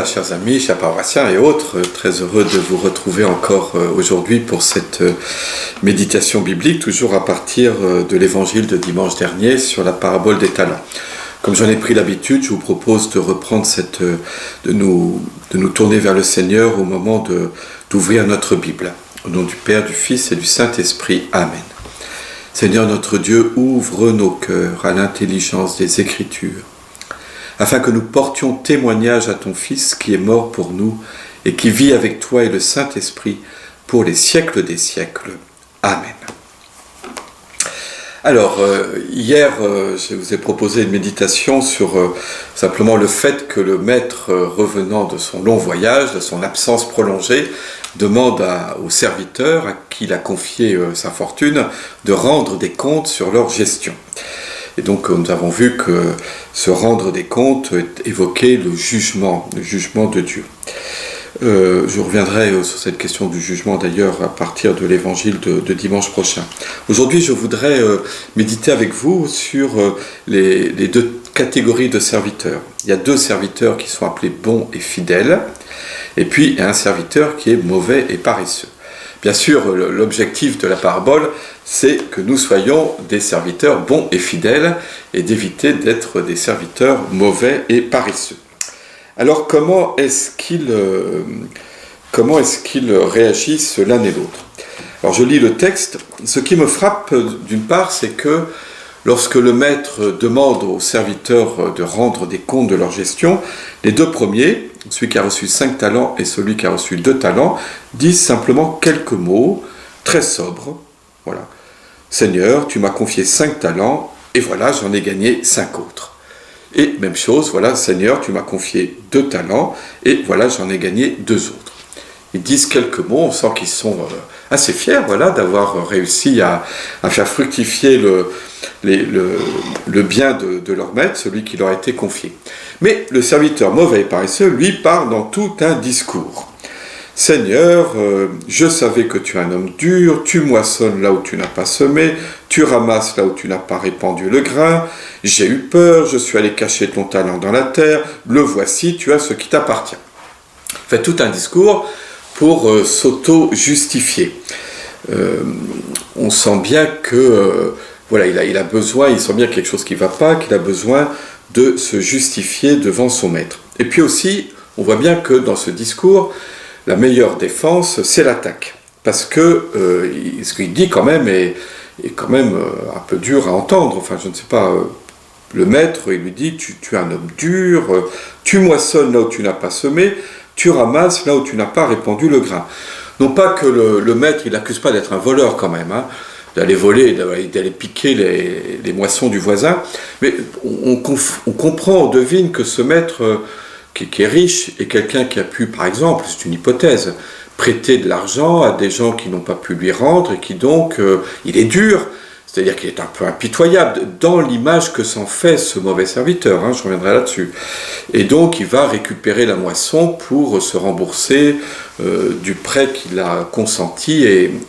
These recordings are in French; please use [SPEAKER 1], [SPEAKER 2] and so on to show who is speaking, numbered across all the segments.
[SPEAKER 1] Voilà, chers amis, chers paroissiens et autres, très heureux de vous retrouver encore aujourd'hui pour cette méditation biblique, toujours à partir de l'évangile de dimanche dernier sur la parabole des talents. Comme j'en ai pris l'habitude, je vous propose de reprendre de nous tourner vers le Seigneur au moment d'ouvrir notre Bible. Au nom du Père, du Fils et du Saint-Esprit. Amen. Seigneur notre Dieu, ouvre nos cœurs à l'intelligence des Écritures, afin que nous portions témoignage à ton Fils qui est mort pour nous et qui vit avec toi et le Saint-Esprit pour les siècles des siècles. Amen. Alors, hier, je vous ai proposé une méditation sur simplement le fait que le maître, revenant de son long voyage, de son absence prolongée, demande aux serviteurs à qui il a confié sa fortune de rendre des comptes sur leur gestion. Et donc nous avons vu que se rendre des comptes évoquait le jugement de Dieu. Je reviendrai sur cette question du jugement d'ailleurs à partir de l'évangile de dimanche prochain. Aujourd'hui, je voudrais méditer avec vous sur les deux catégories de serviteurs. Il y a deux serviteurs qui sont appelés bons et fidèles, et puis il y a un serviteur qui est mauvais et paresseux. Bien sûr, l'objectif de la parabole, c'est que nous soyons des serviteurs bons et fidèles et d'éviter d'être des serviteurs mauvais et paresseux. Alors, comment est-ce qu'ils réagissent l'un et l'autre ? Alors, je lis le texte. Ce qui me frappe, d'une part, c'est que lorsque le maître demande aux serviteurs de rendre des comptes de leur gestion, les deux premiers, celui qui a reçu 5 talents et celui qui a reçu 2 talents, disent simplement quelques mots très sobres. Voilà. Seigneur, tu m'as confié 5 talents et voilà, j'en ai gagné 5 autres. Et même chose, voilà, Seigneur, tu m'as confié 2 talents et voilà, j'en ai gagné 2 autres. Ils disent quelques mots, on sent qu'ils sont assez fiers, voilà, d'avoir réussi à faire fructifier le bien de leur maître, celui qui leur a été confié. Mais le serviteur mauvais et paresseux, lui, part dans tout un discours. Seigneur, je savais que tu es un homme dur, tu moissonnes là où tu n'as pas semé, tu ramasses là où tu n'as pas répandu le grain, j'ai eu peur, je suis allé cacher ton talent dans la terre, le voici, tu as ce qui t'appartient. Fait tout un discours pour s'auto-justifier. On sent bien que voilà, il a besoin, il sent bien quelque chose qui ne va pas, qu'il a besoin de se justifier devant son maître. Et puis aussi, on voit bien que dans ce discours, la meilleure défense, c'est l'attaque. Parce que ce qu'il dit quand même est quand même un peu dur à entendre. Enfin, je ne sais pas, le maître, il lui dit, tu es un homme dur, tu moissonnes là où tu n'as pas semé, tu ramasses là où tu n'as pas répandu le grain. Non pas que le maître, il n'accuse pas d'être un voleur quand même, hein, d'aller voler, d'aller piquer les moissons du voisin, mais on comprend, on devine que ce maître qui est riche est quelqu'un qui a pu, par exemple, c'est une hypothèse, prêter de l'argent à des gens qui n'ont pas pu lui rendre et qui donc, il est dur, c'est-à-dire qu'il est un peu impitoyable dans l'image que s'en fait ce mauvais serviteur, hein, je reviendrai là-dessus. Et donc il va récupérer la moisson pour se rembourser du prêt qu'il a consenti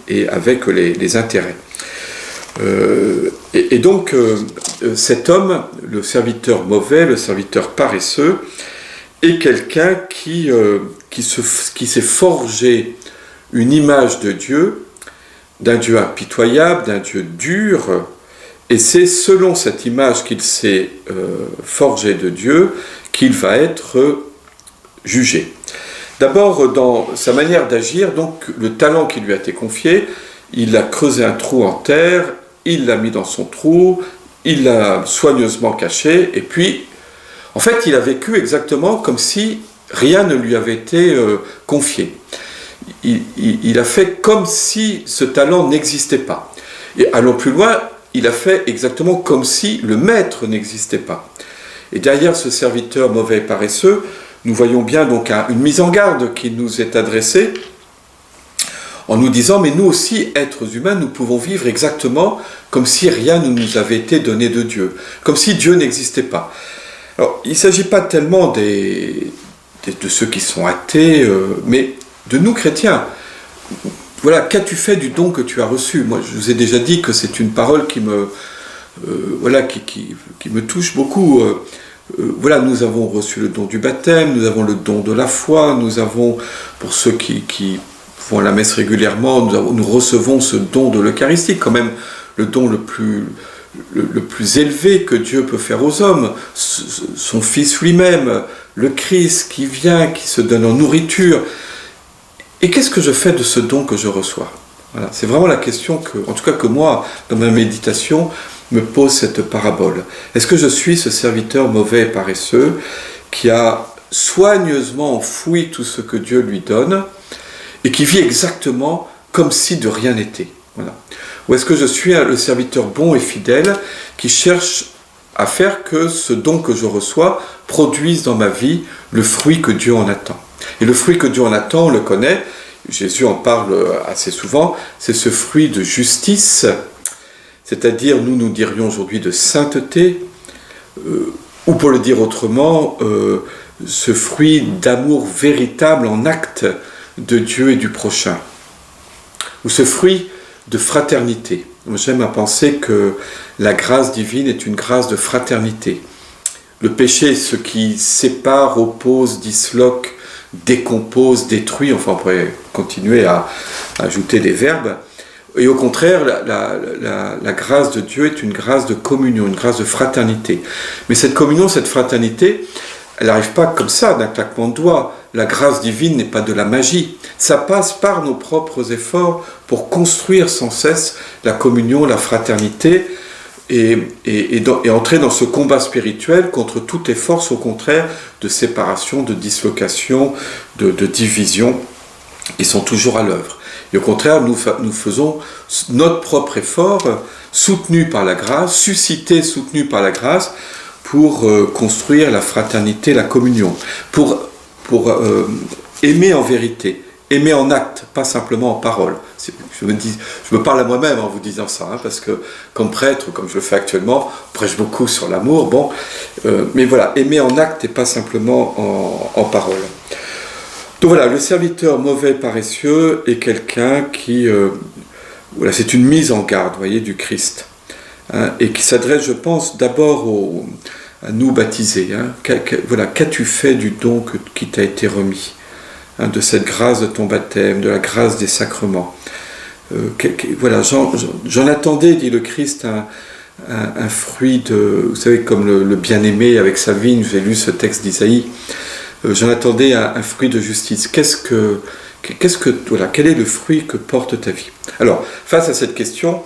[SPEAKER 1] et avec les intérêts. Et donc cet homme, le serviteur mauvais, le serviteur paresseux, est quelqu'un qui s'est forgé une image de Dieu, d'un Dieu impitoyable, d'un Dieu dur, et c'est selon cette image qu'il s'est forgé de Dieu qu'il va être jugé. D'abord, dans sa manière d'agir, donc le talent qui lui a été confié, il a creusé un trou en terre, il l'a mis dans son trou, il l'a soigneusement caché, et puis, en fait, il a vécu exactement comme si rien ne lui avait été confié. Il a fait comme si ce talent n'existait pas. Et allons plus loin, il a fait exactement comme si le maître n'existait pas. Et derrière ce serviteur mauvais et paresseux, nous voyons bien donc une mise en garde qui nous est adressée en nous disant, mais nous aussi, êtres humains, nous pouvons vivre exactement comme si rien ne nous avait été donné de Dieu, comme si Dieu n'existait pas. Alors, il ne s'agit pas tellement de ceux qui sont athées, mais de nous chrétiens. Voilà, qu'as-tu fait du don que tu as reçu ? Moi, je vous ai déjà dit que c'est une parole qui me touche beaucoup. voilà, nous avons reçu le don du baptême, nous avons le don de la foi, nous avons, pour ceux qui vont à la messe régulièrement, nous recevons ce don de l'Eucharistie, quand même le don le plus élevé que Dieu peut faire aux hommes, son Fils lui-même, le Christ qui vient, qui se donne en nourriture. Et qu'est-ce que je fais de ce don que je reçois? Voilà, c'est vraiment la question en tout cas que moi, dans ma méditation, me pose cette parabole. Est-ce que je suis ce serviteur mauvais et paresseux qui a soigneusement enfoui tout ce que Dieu lui donne et qui vit exactement comme si de rien n'était? Voilà. Ou est-ce que je suis le serviteur bon et fidèle qui cherche à faire que ce don que je reçois produise dans ma vie le fruit que Dieu en attend? Et le fruit que Dieu en attend, on le connaît, Jésus en parle assez souvent, c'est ce fruit de justice, c'est-à-dire, nous dirions aujourd'hui de sainteté, ou pour le dire autrement, ce fruit d'amour véritable en acte de Dieu et du prochain, ou ce fruit de fraternité. J'aime à penser que la grâce divine est une grâce de fraternité. Le péché est ce qui sépare, oppose, disloque, décompose, détruit, enfin on pourrait continuer à ajouter des verbes. Et au contraire, la grâce de Dieu est une grâce de communion, une grâce de fraternité. Mais cette communion, cette fraternité, elle n'arrive pas comme ça, d'un claquement de doigts. La grâce divine n'est pas de la magie. Ça passe par nos propres efforts pour construire sans cesse la communion, la fraternité, et entrer dans ce combat spirituel contre toutes les forces, au contraire, de séparation, de dislocation, de division, qui sont toujours à l'œuvre. Et au contraire, nous faisons notre propre effort, soutenu par la grâce, suscité, soutenu par la grâce, pour construire la fraternité, la communion, pour aimer en vérité, aimer en acte, pas simplement en parole. Je me parle à moi-même en vous disant ça, hein, parce que comme prêtre, comme je le fais actuellement, je prêche beaucoup sur l'amour, bon, mais voilà, aimer en acte et pas simplement en parole. Donc voilà, le serviteur mauvais paresseux est quelqu'un qui, voilà, c'est une mise en garde, voyez, du Christ, hein, et qui s'adresse, je pense, d'abord à nous baptisés. Hein. Voilà, qu'as-tu fait du don qui t'a été remis, hein, de cette grâce de ton baptême, de la grâce des sacrements. Voilà, j'en attendais, dit le Christ, un fruit de, vous savez, comme le bien-aimé avec sa vigne. J'ai lu ce texte d'Isaïe. J'en attendais un fruit de justice. Voilà, quel est le fruit que porte ta vie? Alors, face à cette question,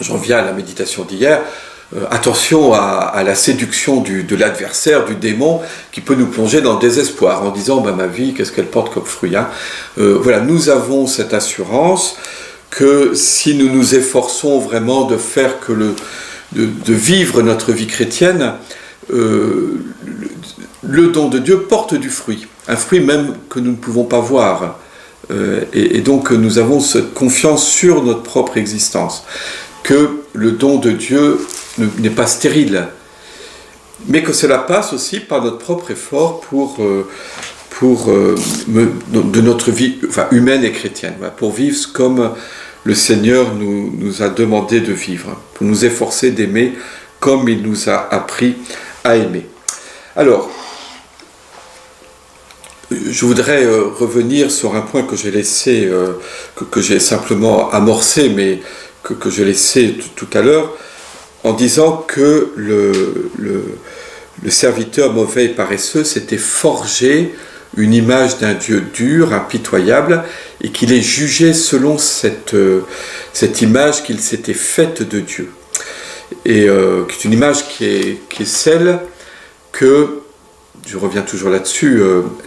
[SPEAKER 1] j'en viens à la méditation d'hier. Attention à la séduction de l'adversaire, du démon, qui peut nous plonger dans le désespoir en disant ma vie, qu'est-ce qu'elle porte comme fruit, hein? Voilà, nous avons cette assurance que si nous nous efforçons vraiment de faire de vivre notre vie chrétienne, le don de Dieu porte du fruit, un fruit même que nous ne pouvons pas voir, et donc nous avons cette confiance sur notre propre existence, que le don de Dieu n'est pas stérile, mais que cela passe aussi par notre propre effort de notre vie, enfin, humaine et chrétienne, pour vivre comme le Seigneur nous a demandé de vivre, pour nous efforcer d'aimer comme il nous a appris à aimer. Alors, je voudrais revenir sur un point que j'ai laissé, que j'ai simplement amorcé, mais que j'ai laissé tout à l'heure, en disant que le serviteur mauvais et paresseux s'était forgé une image d'un Dieu dur, impitoyable, et qu'il est jugé selon cette image qu'il s'était faite de Dieu. Et qui est une image qui est celle que, je reviens toujours là-dessus,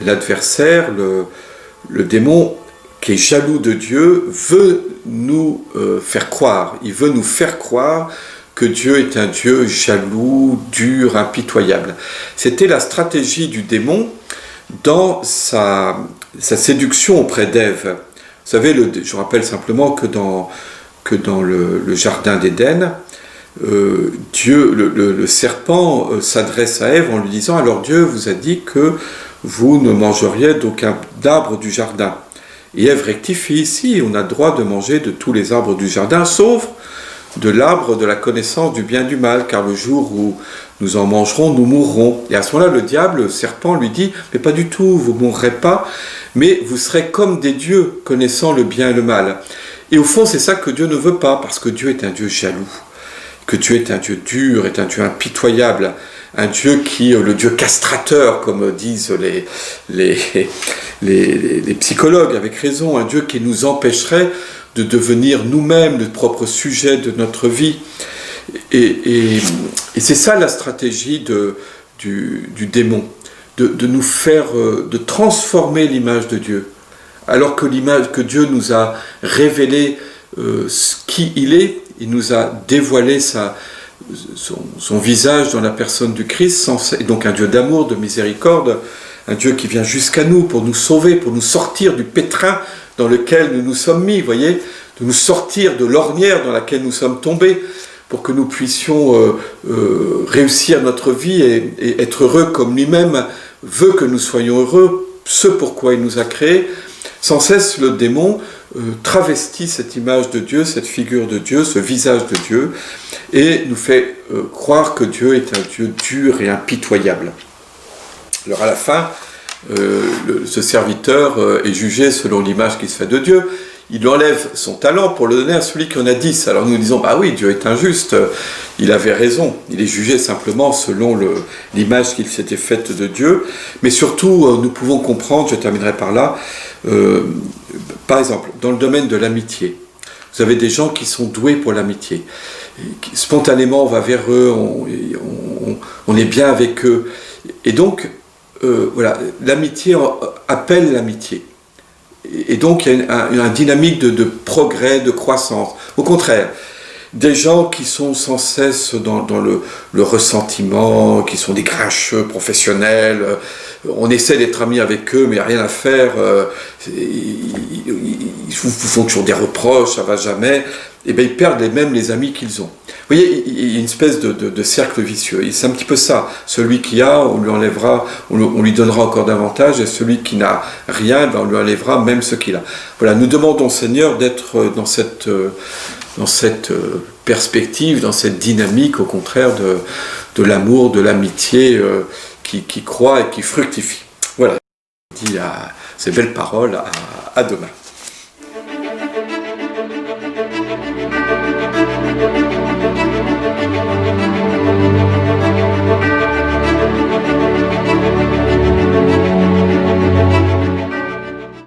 [SPEAKER 1] l'adversaire, le démon, qui est jaloux de Dieu, veut nous faire croire. Il veut nous faire croire que Dieu est un Dieu jaloux, dur, impitoyable. C'était la stratégie du démon dans sa séduction auprès d'Ève. Vous savez, je rappelle simplement que dans le jardin d'Éden, Dieu, le serpent s'adresse à Ève en lui disant « Alors Dieu vous a dit que vous ne mangeriez d'aucun arbre du jardin. » Et Ève rectifie ici, on a le droit de manger de tous les arbres du jardin, sauf de l'arbre de la connaissance du bien et du mal, car le jour où nous en mangerons, nous mourrons. Et à ce moment-là, le diable, le serpent, lui dit, mais pas du tout, vous ne mourrez pas, mais vous serez comme des dieux, connaissant le bien et le mal. Et au fond, c'est ça que Dieu ne veut pas, parce que Dieu est un Dieu jaloux, que Dieu est un Dieu dur, est un Dieu impitoyable, un Dieu qui, le Dieu castrateur, comme disent les psychologues, avec raison, un Dieu qui nous empêcherait de devenir nous-mêmes le propre sujet de notre vie. Et c'est ça la stratégie du démon, de nous faire, de transformer l'image de Dieu. Alors que l'image que Dieu nous a révélé qui il est, il nous a dévoilé son visage dans la personne du Christ, et donc un Dieu d'amour, de miséricorde, un Dieu qui vient jusqu'à nous pour nous sauver, pour nous sortir du pétrin dans lequel nous nous sommes mis, voyez, de nous sortir de l'ornière dans laquelle nous sommes tombés, pour que nous puissions réussir notre vie et être heureux comme lui-même veut que nous soyons heureux, ce pourquoi il nous a créés. Sans cesse, le démon travestit cette image de Dieu, cette figure de Dieu, ce visage de Dieu, et nous fait croire que Dieu est un Dieu dur et impitoyable. Alors à la fin, ce serviteur est jugé selon l'image qui se fait de Dieu. Il enlève son talent pour le donner à celui qui en a 10. Alors nous disons, bah oui, Dieu est injuste, il avait raison. Il est jugé simplement selon l'image qu'il s'était faite de Dieu. Mais surtout, nous pouvons comprendre, je terminerai par là, par exemple, dans le domaine de l'amitié. Vous avez des gens qui sont doués pour l'amitié. Spontanément, on va vers eux, on est bien avec eux. Et donc, voilà, l'amitié appelle l'amitié. Et donc, il y a une dynamique de progrès, de croissance. Au contraire, des gens qui sont sans cesse dans le ressentiment, qui sont des grincheux professionnels, on essaie d'être amis avec eux, mais il n'y a rien à faire, ils vous font toujours des reproches, ça ne va jamais, et bien ils perdent les amis qu'ils ont. Vous voyez, il y a une espèce de cercle vicieux, et c'est un petit peu ça, celui qui a, on lui enlèvera, on lui donnera encore davantage, et celui qui n'a rien, ben on lui enlèvera même ce qu'il a. Voilà, nous demandons Seigneur d'être dans cette perspective, dans cette dynamique, au contraire, de l'amour, de l'amitié qui croît et qui fructifie. Voilà, je dis ces belles paroles, à demain.